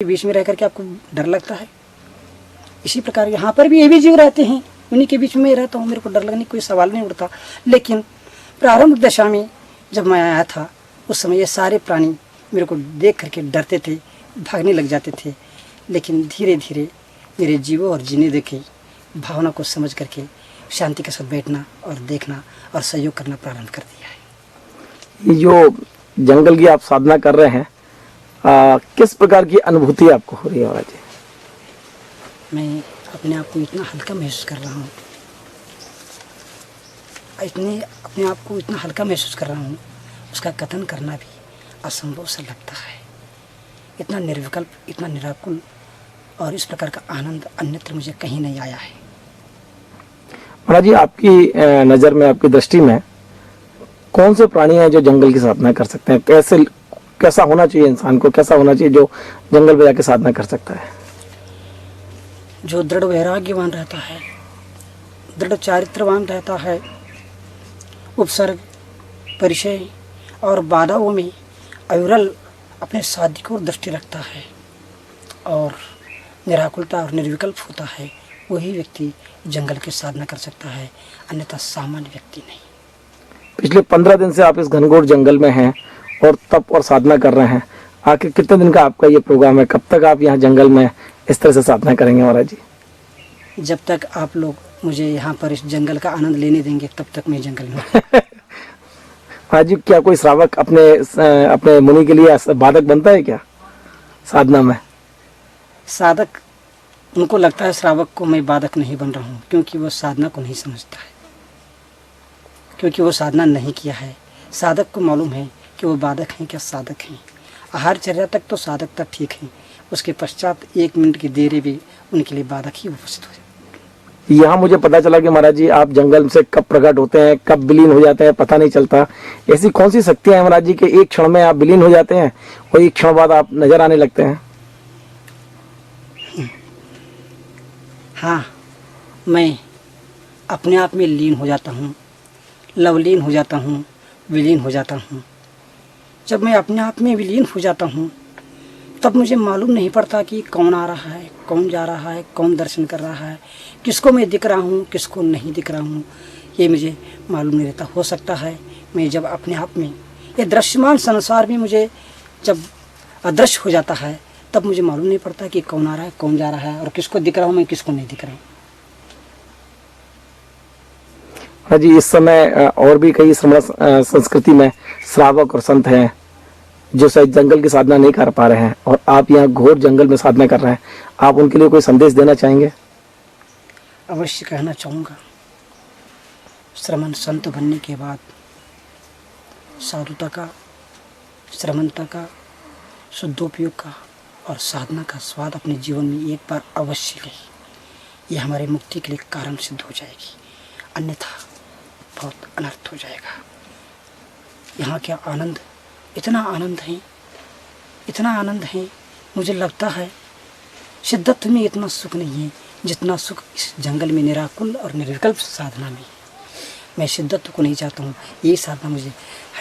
बीच में रह करके आपको डर लगता है। इसी प्रकार यहाँ पर भी ये भी जीव रहते हैं, उन्हीं के बीच में रहता हूँ, मेरे को डर लगने कोई सवाल नहीं उठता। लेकिन प्रारंभ दशा में जब मैं आया था उस समय ये सारे प्राणी मेरे को देख करके डरते थे, भागने लग जाते थे। लेकिन धीरे धीरे मेरे जीवों और जीने देखे भावना को समझ करके शांति के साथ बैठना और देखना और सहयोग करना प्रारंभ कर दिया है। ये जो जंगल की आप साधना कर रहे हैं, किस प्रकार की अनुभूति आपको हो रही है महाराज जी? मैं अपने आप को इतना हल्का महसूस कर रहा हूँ, अपने आप को इतना हल्का महसूस कर रहा हूँ, उसका कथन करना भी असंभव सा लगता है। इतना निर्विकल्प, इतना निराकुल और इस प्रकार का आनंद अन्यत्र मुझे कहीं नहीं आया है। महाराज जी, आपकी नज़र में, आपकी दृष्टि में कौन से प्राणी हैं जो जंगल की साधना कर सकते हैं? कैसा होना चाहिए इंसान को, कैसा होना चाहिए जो जंगल में जाके साधना कर सकता है? जो दृढ़ वैराग्यवान रहता है, दृढ़ चारित्रवान रहता है, उपसर्ग, परिचय और बाधाओं में अविरल अपने साध्य को दृष्टि रखता है और निराकुलता और निर्विकल्प होता है, वही व्यक्ति जंगल की साधना कर सकता है, अन्यथा सामान्य व्यक्ति नहीं। पिछले 15 दिन से आप इस घनघोर जंगल में हैं और तप और साधना कर रहे हैं। आखिर कितने दिन का आपका ये प्रोग्राम है? कब तक आप यहाँ जंगल में इस तरह से साधना करेंगे महाराज जी? जब तक आप लोग मुझे यहाँ पर इस जंगल का आनंद लेने देंगे तब तक मैं जंगल में। महाराज जी, क्या कोई श्रावक अपने मुनि के लिए बाधक बनता है क्या साधना में? साधक, उनको लगता है श्रावक को मैं बाधक नहीं बन रहा हूँ, क्योंकि वो साधना को नहीं समझता है, क्योंकि वो साधना नहीं किया है। साधक को मालूम है कि वो बाधक हैं क्या साधक हैं। आहार चर्या तक तो साधक तक ठीक है, उसके पश्चात 1 मिनट की देरी भी उनके लिए बाधक ही उपस्थित हो जाए। यहाँ मुझे पता चला कि महाराज जी आप जंगल से कब प्रकट होते हैं, कब विलीन हो जाते हैं, पता नहीं चलता। ऐसी कौन सी शक्तियाँ हैं महाराज जी कि एक क्षण में आप विलीन हो जाते हैं और एक क्षण बाद आप नजर आने लगते हैं? हाँ, मैं अपने आप में लीन हो जाता हूँ, लवलीन हो जाता हूँ, विलीन हो जाता हूँ। जब मैं अपने आप में विलीन हो जाता हूँ तब मुझे मालूम नहीं पड़ता कि कौन आ रहा है, कौन जा रहा है, कौन दर्शन कर रहा है, किसको मैं दिख रहा हूँ, किसको नहीं दिख रहा हूँ, ये मुझे मालूम नहीं रहता। हो सकता है मैं जब अपने आप में, ये दृश्यमान संसार में मुझे जब अदृश्य हो जाता है तब मुझे मालूम नहीं पड़ता कि कौन आ रहा है, कौन जा रहा है और किसको दिख रहा हूँ, मैं किसको नहीं दिख रहा हूँ। हाँ जी, इस समय और भी कई संस्कृति में श्रावक और संत हैं जो शायद जंगल की साधना नहीं कर पा रहे हैं और आप यहाँ घोर जंगल में साधना कर रहे हैं। आप उनके लिए कोई संदेश देना चाहेंगे? अवश्य कहना चाहूँगा, श्रमण संत बनने के बाद साधुता का, श्रमणता का, शुद्धोपयोग का और साधना का स्वाद अपने जीवन में एक बार अवश्य ले। ये हमारे मुक्ति के लिए कारण सिद्ध हो जाएगी, अन्यथा बहुत अनर्थ हो जाएगा। यहाँ क्या आनंद, इतना आनंद है, इतना आनंद है, मुझे लगता है शिद्दत में इतना सुख नहीं है जितना सुख इस जंगल में निराकुल और निर्विकल्प साधना में है। मैं शिद्दत को नहीं चाहता हूँ, यही साधना मुझे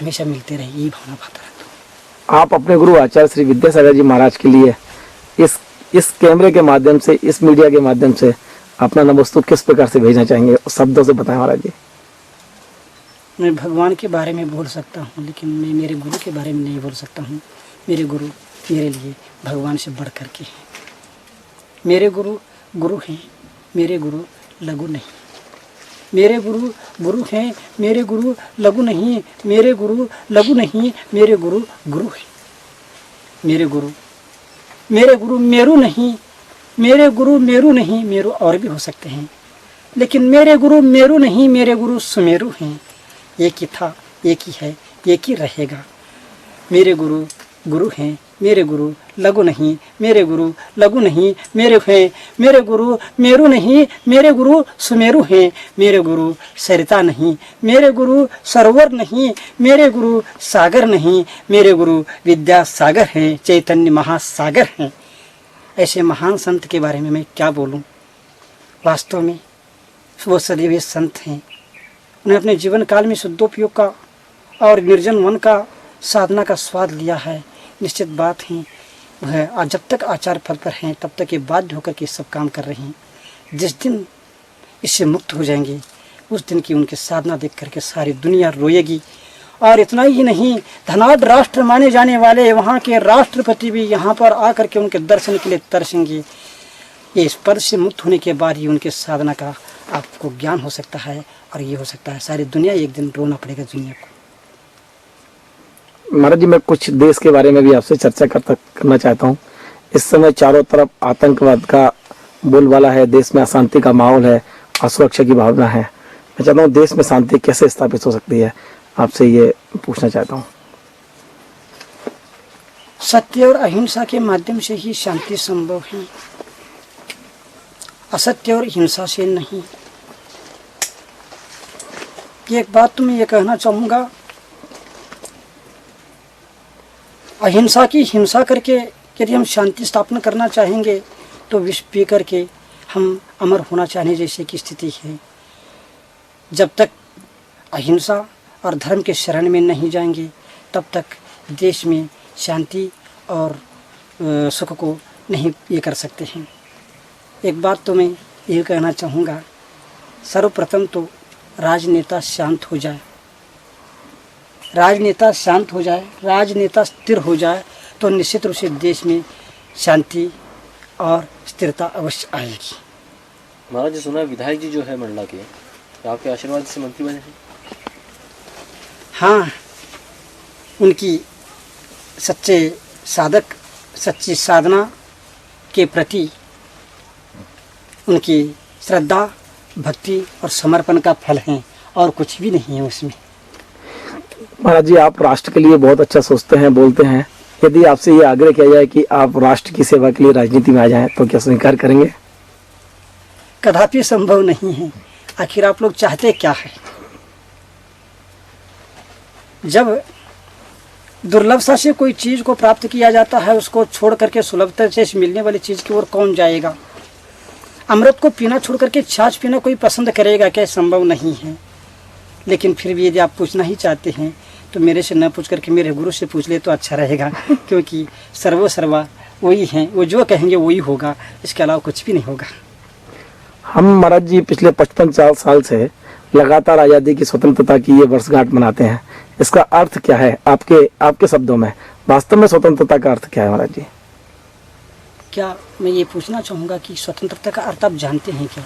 हमेशा मिलते रहे, यही भावना पाता रहता हूँ। आप अपने गुरु आचार्य श्री विद्यासागर जी महाराज के लिए इस कैमरे के माध्यम से, इस मीडिया के माध्यम से अपना नमस्तक किस प्रकार से भेजना चाहेंगे? शब्दों से बताएं महाराज जी। मैं भगवान के बारे में बोल सकता हूँ, लेकिन मैं मेरे गुरु के बारे में नहीं बोल सकता हूँ। मेरे गुरु मेरे लिए भगवान से बढ़ कर के हैं। मेरे गुरु गुरु हैं, मेरे गुरु लघु नहीं। मेरे गुरु गुरु हैं, मेरे गुरु लघु नहीं। मेरे गुरु लघु नहीं, मेरे गुरु गुरु हैं। मेरे गुरु मेरु नहीं, मेरे गुरु मेरु नहीं, मेरु और भी हो सकते हैं, लेकिन मेरे गुरु मेरु नहीं, मेरे गुरु सुमेरु हैं। एक ही था, एक ही है, एक ही रहेगा। मेरे गुरु गुरु हैं, मेरे गुरु लघु नहीं, मेरे गुरु लघु नहीं, मेरे हैं। मेरे गुरु मेरु नहीं, मेरे गुरु सुमेरु हैं। मेरे गुरु सरिता नहीं, मेरे गुरु सरोवर नहीं, मेरे गुरु सागर नहीं, मेरे गुरु विद्यासागर हैं, चैतन्य महासागर हैं। ऐसे महान संत के बारे में मैं क्या बोलूं? वास्तव में वो सदैव संत हैं। उन्हें अपने जीवन काल में शुद्धोपयोग का और निर्जन वन का, साधना का स्वाद लिया है। निश्चित बात है वह आज जब तक आचार पद पर हैं तब तक ये बाध्य होकर के सब काम कर रहे हैं। जिस दिन इससे मुक्त हो जाएंगे उस दिन की उनकी साधना देख करके सारी दुनिया रोएगी। और इतना ही नहीं, धनाढ़ राष्ट्र माने जाने वाले वहाँ के राष्ट्रपति भी यहाँ पर आकर के उनके दर्शन के लिए तरसेंगे। ये इस पद से मुक्त होने के बाद ही उनके साधना का आपको ज्ञान हो सकता है और ये हो सकता है सारी दुनिया एक दिन रोना पड़ेगा दुनिया को। महाराज जी, मैं कुछ देश के बारे में भी आपसे चर्चा करना चाहता हूँ। इस समय चारों तरफ आतंकवाद का बोलबाला है, देश में अशांति का माहौल है, असुरक्षा की भावना है। मैं चाहता हूँ देश में शांति कैसे स्थापित हो सकती है, आपसे ये पूछना चाहता हूँ। सत्य और अहिंसा के माध्यम से ही शांति संभव है, असत्य और हिंसा से नहीं। एक बात तो मैं ये कहना चाहूँगा, अहिंसा की हिंसा करके यदि हम शांति स्थापना करना चाहेंगे तो विष पी करके हम अमर होना चाहने जैसे की स्थिति है। जब तक अहिंसा और धर्म के शरण में नहीं जाएंगे तब तक देश में शांति और सुख को नहीं ये कर सकते हैं। एक बात तो मैं ये कहना चाहूँगा, सर्वप्रथम तो राजनेता शांत हो जाए, राजनेता शांत हो जाए, राजनेता स्थिर हो जाए तो निश्चित रूप से देश में शांति और स्थिरता अवश्य आएगी। महाराज जी, सुना है विधायक जी जो है मंडला के, तो आपके आशीर्वाद से मंत्री बने हैं? हाँ, उनकी सच्चे साधक, सच्ची साधना के प्रति उनकी श्रद्धा, भक्ति और समर्पण का फल है और कुछ भी नहीं है उसमें। महाराज जी, आप राष्ट्र के लिए बहुत अच्छा सोचते हैं, बोलते हैं। यदि आपसे ये आग्रह किया जाए कि आप राष्ट्र की सेवा के लिए राजनीति में आ जाएं तो क्या स्वीकार करेंगे? कदापि संभव नहीं है। आखिर आप लोग चाहते क्या है? जब दुर्लभता से कोई चीज को प्राप्त किया जाता है उसको छोड़ करके सुलभता से मिलने वाली चीज की ओर कौन जाएगा? अमृत को पीना छोड़ करके छाछ पीना कोई पसंद करेगा क्या? संभव नहीं है। लेकिन फिर भी यदि आप पूछना ही चाहते हैं तो मेरे से न पूछ करके मेरे गुरु से पूछ ले तो अच्छा रहेगा, क्योंकि सर्वा वही हैं, वो जो कहेंगे वही होगा, इसके अलावा कुछ भी नहीं होगा। हम महाराज जी पिछले 55 साल से लगातार आज़ादी की स्वतंत्रता की ये वर्षगांठ मनाते हैं। इसका अर्थ क्या है आपके शब्दों में? वास्तव में स्वतंत्रता का अर्थ क्या है महाराज जी? क्या मैं ये पूछना चाहूँगा कि स्वतंत्रता का अर्थ आप जानते हैं क्या?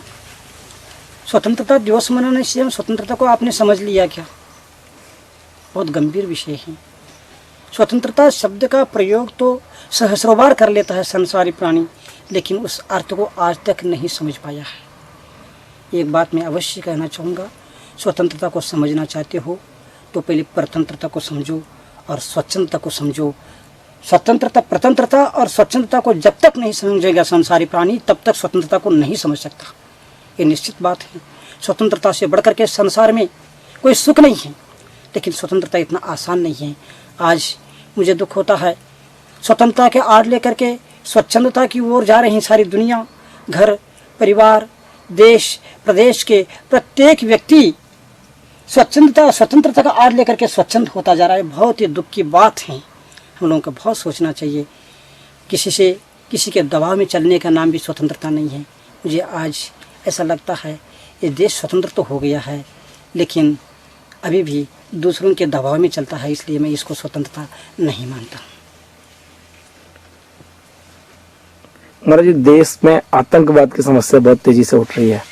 स्वतंत्रता दिवस मनाने से हम स्वतंत्रता को आपने समझ लिया क्या? बहुत गंभीर विषय है। स्वतंत्रता शब्द का प्रयोग तो सहस्रों बार कर लेता है संसारी प्राणी, लेकिन उस अर्थ को आज तक नहीं समझ पाया है। एक बात मैं अवश्य कहना चाहूँगा, स्वतंत्रता को समझना चाहते हो तो पहले परतंत्रता को समझो और स्वच्छंदता को समझो। स्वतंत्रता, प्रतंत्रता और स्वच्छंदता को जब तक नहीं समझेगा संसारी प्राणी तब तक स्वतंत्रता को नहीं समझ सकता। ये निश्चित बात है। स्वतंत्रता से बढ़कर के संसार में कोई सुख नहीं है, लेकिन स्वतंत्रता इतना आसान नहीं है। आज मुझे दुख होता है, स्वतंत्रता के आड़ लेकर के स्वच्छंदता की ओर जा रही सारी दुनिया। घर परिवार, देश, प्रदेश के प्रत्येक व्यक्ति स्वतंत्रता का आड़ लेकर के स्वच्छंद होता जा रहा है। बहुत ही दुख की बात है। हम लोगों को बहुत सोचना चाहिए। किसी के दबाव में चलने का नाम भी स्वतंत्रता नहीं है। मुझे आज ऐसा लगता है ये देश स्वतंत्र तो हो गया है, लेकिन अभी भी दूसरों के दबाव में चलता है, इसलिए मैं इसको स्वतंत्रता नहीं मानता। महाराज जी, देश में आतंकवाद की समस्या बहुत तेजी से उठ रही है,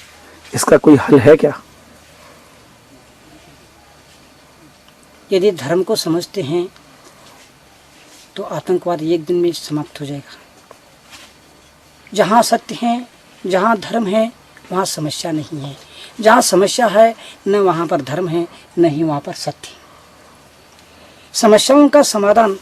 इसका कोई हल है क्या? यदि धर्म को समझते हैं तो आतंकवाद एक दिन में समाप्त हो जाएगा। जहाँ सत्य है, जहाँ धर्म है, वहाँ समस्या नहीं है। जहाँ समस्या है न वहाँ पर धर्म है, न ही वहाँ पर सत्य। समस्याओं का समाधान